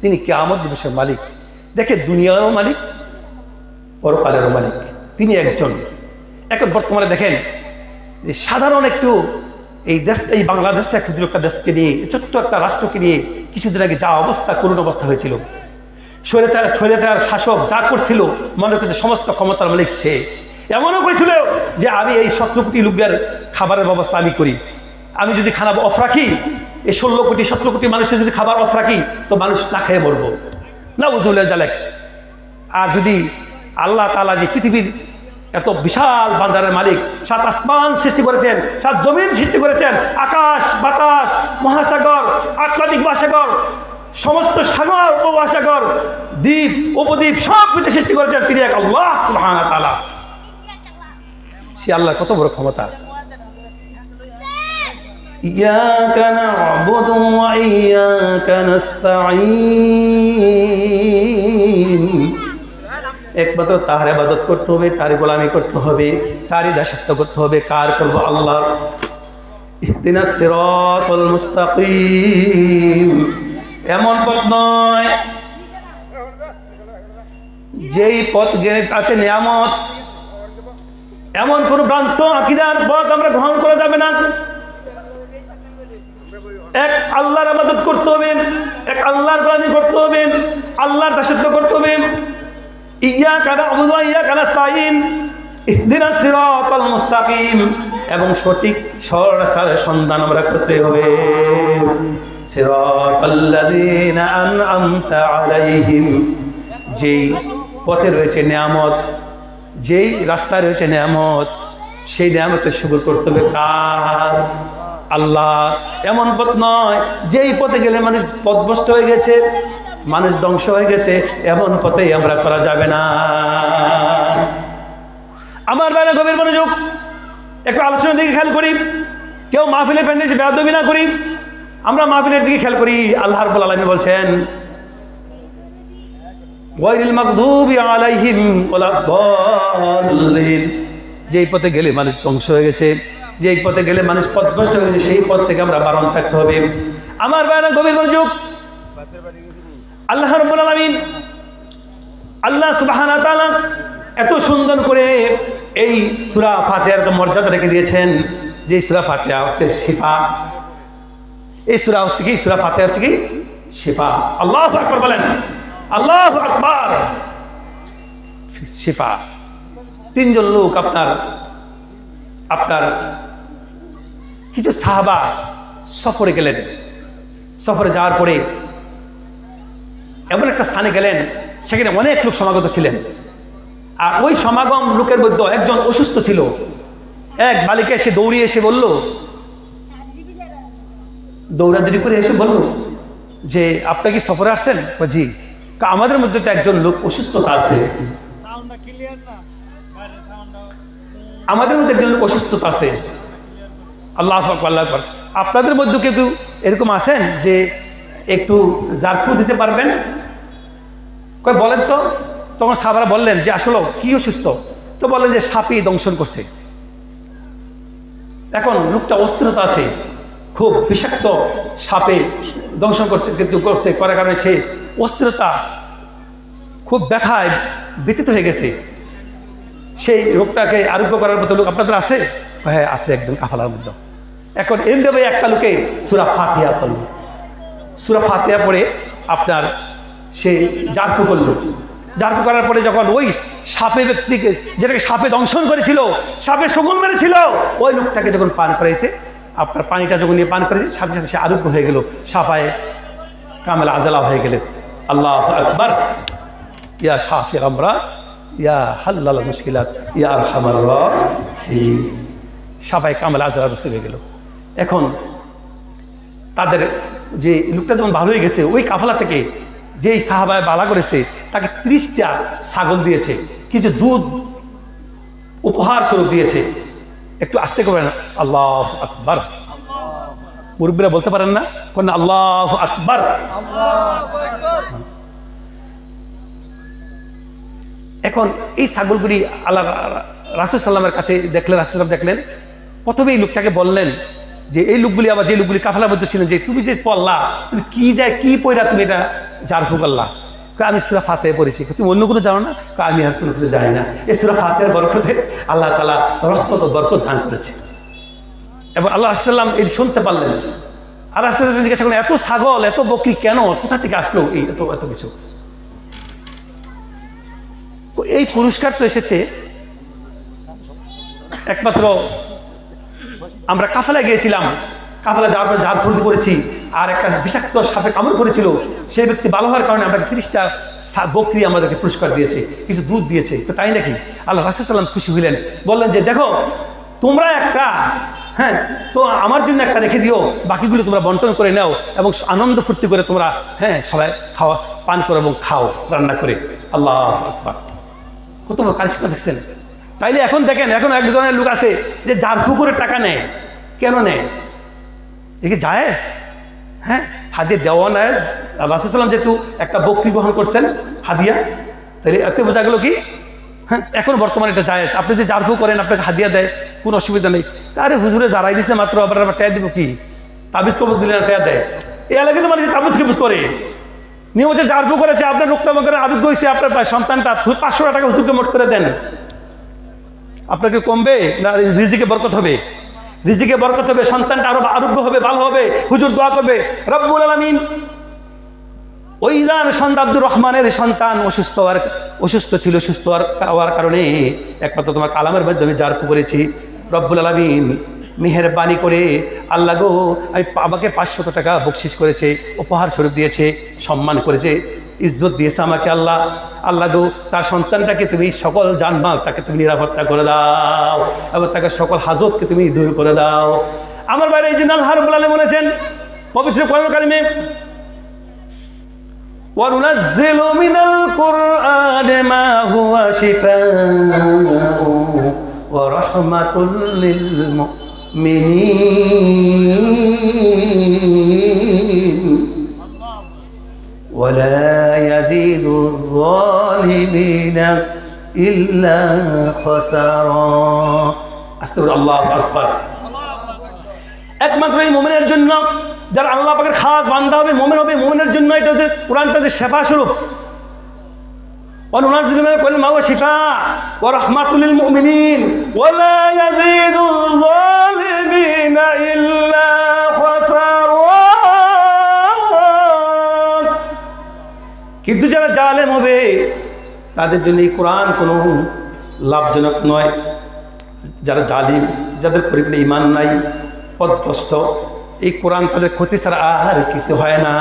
তিনি কিয়ামত দিবসের মালিক। দেখে দুনিয়ারও মালিক, পরকালেরও মালিক, তিনি একজন। এখন বর্তমানে দেখেন যে সাধারণ একটু এই দেশটা, এই বাংলাদেশটা ক্ষুদ্র একটা দেশকে নিয়ে, ছোট্ট একটা রাষ্ট্রকে নিয়ে কিছুদিন আগে যা অবস্থা, করুণ অবস্থা হয়েছিল, স্বৈরাচার শাসক যা করছিল, মনে করছে সমস্ত ক্ষমতার মালিক সে। এমনও করেছিল যে আমি এই 17 কোটি লোকের খাবারের ব্যবস্থা আমি করি, আমি যদি খানা অফ রাখি, এই 16 কোটি 17 কোটি মানুষের যদি খাবার অফ রাখি তো মানুষ না খেয়ে মরবো না, উজুল্লাহ জালেক। আর যদি আল্লাহ তাআলা যে পৃথিবীর এত বিশাল বান্দারের মালিক, 7 আসমান সৃষ্টি করেছেন, 7 জমিন সৃষ্টি করেছেন, আকাশ বাতাস মহাসাগর আটলান্টিক মহাসাগর সমস্ত সাগর উপমহাসাগর দ্বীপ উপদ্বীপ সব কিছু সৃষ্টি করেছেন তিনি এক আল্লাহ সুবহানাহু ওয়া তাআলা। সে আল্লাহর কত বড় ক্ষমতা। ইয়াকা না'বুদু ওয়া ইয়াকা নাস্তাঈন, একমাত্র তার ইবাদত করতে হবে, তার গোলামি করতে হবে, তারই দাসত্ব করতে হবে। কার করব? আল্লাহ। ইহদিনাস সিরাতাল মুস্তাকিম, এমন পথ নয় যেই পথ আছে নিয়ামত, এমন কোন ভ্রান্ত আকীদার পথ আমরা গ্রহণ করা যাবে না। এক আল্লাহর ইবাদত করতে হবে, এক আল্লাহর গোলামি করতে হবে, আল্লাহর দাসত্ব করতে হবে। ইয়াকা না'বুদু ওয়া ইয়াকা নাস্তাঈন, ইহদিনাস সিরাতাল মুস্তাকিম, এবং সঠিক সরল রাস্তার সন্ধান আমরা করতে হবে। সিরাতাল্লাযীনা আন'আমতা আলাইহিম, যেই পথে রয়েছে নিয়ামত, যেই রাস্তায় রয়েছে নিয়ামত, সেই নিয়ামতের শুকর করতে হবে কার? আল্লাহ। এমন পথ নয় যেই পথে গেলে মানুষ পথভ্রষ্ট হয়ে গেছে, মানুষ ধ্বংস হয়ে গেছে, এমন পথেই আমরা করা যাবে না। আমার বাইরে গভীর মনোযোগ, একটু আলোচনার দিকে খেয়াল করি। কেউ মাহফিলের প্যান্ডে এসে বেয়াদবি না করি, আমরা মাহফিলের দিকে খেয়াল করি। আল্লাহ রাব্বুল আলামিন বলছেন গায়রিল মাগদুবি আলাইহিম ওয়ালাদ-দাল্লিন, যেই পথে গেলে মানুষ ধ্বংস হয়ে গেছে, যেই পথে গেলে মানুষ পথভ্রষ্ট হয়ে গেছে, সেই পথ থেকে আমরা বারণ থাকতে হবে। আমার বাইরে গভীর মনোযোগ, আল্লাহ রাব্বুল আলামিন, আল্লাহ সুবহানাহু ওয়া তাআলা এত সুন্দর করে এই সূরা ফাতিহার মর্যাদা রেখে দিয়েছেন। যে সূরা ফাতিহা হচ্ছে শিফা, এই সূরা হচ্ছে কি? সূরা ফাতিহা হচ্ছে কি? শিফা। আল্লাহু আকবার বলেন, আল্লাহু আকবার। শিফা। 3 জন লোক আপনার কিছু সাহাবা সফরে গেলেন। সফরে যাওয়ার পরে এমন একটা স্থানে গেলেন, সেখানে অনেক লোক সমাগত ছিলেন। আর ওই সমাগম লোকের মধ্যে একজন অসুস্থ ছিল। এক বালিকা এসে দৌড়িয়ে এসে বলল, দৌড়াদৌড়ি করে এসে বলল যে আপনি কি সফরে আসছেন? জি। আমাদের মধ্যে তো একজন লোক অসুস্থতা আছে, আমাদের মধ্যে একজন লোক অসুস্থতা আছে। আল্লাহু আকবার, আল্লাহু আকবার। আপনাদের মধ্যে কেউ এরকম আছেন যে একটু জারফু দিতে পারবেন? কই বলেন তো। তখন সাহাবারা বললেন যে আসলে কি অসুস্থ? তো বললেন যে সাপে দংশন করছে। এখন লোকটা অস্থিরতা আছে, খুব বিষাক্ত সাপে দংশন করছে, কিন্তু করার কারণে সে অস্থিরতা, খুব ব্যথায় ব্যতীত হয়ে গেছে। সেই রোগটাকে আরোগ্য করার মতো লোক আপনাদের আছে? হ্যাঁ আছে, একজন কাফালার মধ্যে। এখন এমভাবে একটা লোকে সূরা ফাতিহা পড়ল। সূরা ফাতিহা পড়ে আপনার সে জারফু করলো। জারফু করার পরে যখন ওই সাপে ব্যক্তিকে, যেটাকে সাপে দংশন করেছিল, সাপে সুগুন মেরেছিল, ওই লোকটাকে যখন পান করাইছে, আপনার পানিটা যখন নিয়ে পান করেছে, সাথে সাথে সে আরোগ্য হয়ে গেল, সাপায় কামেল আজালা হয়ে গেলেন। আল্লাহু আকবার। ইয়া শাফি আমরাত, ইয়া হাল্লাল মুশকিলাত, ইয়া আরহামার রাহিম। সাপায় কামেল আজালা হয়ে গেল। এখন তাদের যে লোকটা যখন ভালো হয়ে গেছে, ওই কাফেলা থেকে যেই সাহাবায় বালা করেছে তাকে 30টা ছাগল দিয়েছে, কিছু দুধ উপহার স্বরূপ দিয়েছে। একটু আস্তে করবেন, আল্লাহু আকবার। মুরব্বীরা বলতে পারেন না? কোন আল্লাহু আকবার। এখন এই ছাগলগুলি আল্লাহ রাসূল সাল্লাল্লাহু আলাইহি ওয়াসাল্লামের কাছে দেখলেন। রাসূল সাল্লাল্লাহু দেখলেন, প্রথমে এই লোকটাকে বললেন যে এই লোকগুলি আবার যে লোকগুলি কাফেলার মধ্যে ছিলেন যে তুমি যে পড়লা তুমি কি পড়া তুমি এটা ঝাড়ফুঁক করলা, আমি সূরা ফাতিহা পড়েছি। তুমি অন্য কোনো জানো না? আমি আর কোনো কিছু জানি না। এই সূরা ফাতিহার বরকতে আল্লাহ তাআলা রহমত ও বরকত দান করেছে। এবং আল্লাহ রাসূলুল্লাহ এই শুনতে পারলেন, আর রাসূলুল্লাহ জিজ্ঞাসা করলেন এত ছাগল এত বকরি কেন, কোথা থেকে আসলো এই এত কিছু? এই পুরস্কার তো এসেছে একমাত্র আমরা কাফেলায় গিয়েছিলাম, কাফেলা যাওয়ার পর ঝাড় ফুঁড়ি করেছি, আর একটা বিষাক্ত সাপে কামড় করেছিল, সেই ব্যক্তি ভালো হওয়ার কারণে আমরা 30টা বকরি আমাদেরকে পুরস্কার দিয়েছে, কিছু দুধ দিয়েছে। তো তাই নাকি? আল্লাহ রাসূল সাল্লাল্লাহু আলাইহি ওয়াসাল্লাম খুশি হইলেন, বললেন যে দেখো তোমরা একটা, হ্যাঁ তো আমার জন্য একটা রেখে দিও, বাকিগুলো তোমরা বন্টন করে নাও এবং আনন্দ ফুর্তি করে তোমরা হ্যাঁ সবাই খাওয়া পান করো এবং খাও রান্না করে। আল্লাহু আকবার, কত বড় কারিশমা দেখছেন। তাইলে এখন দেখেন, এখন এক ধরনের লোক আছে যে ঝাড়ফুঁক করে টাকা নেয়। কেন নেয়? একে জায়েজ? হ্যাঁ, হাদিয়া দেওয়া নাই। রাসূল সাল্লাল্লাহু আলাইহি ওয়াসাল্লাম যেহেতু একটা বকরি গ্রহণ করছেন হাদিয়া, তাহলে এতে বোঝা গেল কি হ্যাঁ এখন বর্তমানে এটা জায়েজ। আপনি যে ঝাড়ফুঁক করেন আপনাকে হাদিয়া দেয়, কোনো অসুবিধা নেই। আরে হুজুরে জারাই দিছে মাত্র, আবার টাকা দিব কি? তাবিজ কবজ দিলে টাকা দেয়। এই এলাকায় তো মানুষ তাবিজ কবজ করে। নিয়ম হচ্ছে ঝাড়ফুঁক করেছে, আপনার রোগটা করে আরোগ্য হয়েছে, আপনার সন্তানটা 500 টাকা হুজুরকে মোট করে দেন, আপনাকে কমবে না রিজিকে বরকত হবে? রিজিকে বরকত হবে, সন্তানটা আরো আরোগ্য হবে, ভালো হবে। হুজুর দোয়া করবে রব্বুল আলামিন ওই সন্তান আব্দুর রহমানের সন্তান অসুস্থ ছিল, সুস্থ হওয়ার কারণে একমাত্র তোমার কালামের মাধ্যমে ঝাড়ফুঁক করেছি। রব্বুল আলামিন মেহেরবানি করে আল্লাহ গো আমাকে 500 টাকা বকশিশ করেছে, উপহার স্বরূপ দিয়েছে, সম্মান করেছে, ইজ্জত দিয়েছে আমাকে। আল্লাহ গো তার সন্তানটাকে তুমি সকল জানমাল তাকে তুমি নিরাপত্তা করে দাও এবং তাকে সকল হাজতকে তুমি দূর করে দাও। আমার বাইরে এই যে আল্লাহ রাব্বুল আলামিন বলেছেন পবিত্র কোরআন কারিমে, وَنُنَزِّلُ مِنَ الْقُرْآنِ مَا هُوَ شِفَاءٌ وَرَحْمَةٌ لِّلْمُؤْمِنِينَ وَلَا يَزِيدُ الظَّالِمِينَ إِلَّا خَسَارًا। আস্তাগফিরুল্লাহ, আল্লাহু আকবার। একমাত্র এই মুমিনের জন্য, যারা আল্লাহ পাকের খাস বান্দা হবে, মুমিন হবে, মুমিনের জন্য এটা হচ্ছে কোরআনটা যে শিফা স্বরূপ। وَنُنَزِّلُ مِنَ الْقُرْآنِ مَا هُوَ شِفَاءٌ وَرَحْمَةٌ لِّلْمُؤْمِنِينَ وَلَا يَزِيدُ الظَّالِمِينَ إِلَّا خَسَارًا। কিন্তু যারা জালেম হবে তাদের জন্য এই কোরআন কোনো লাভজনক নয়। যারা জালিম, যাদের পরিপূর্ণ ঈমান নাই, পথভ্রষ্ট, এই কোরআন তাদের ক্ষতি ছাড়া আর কিছু হয় না।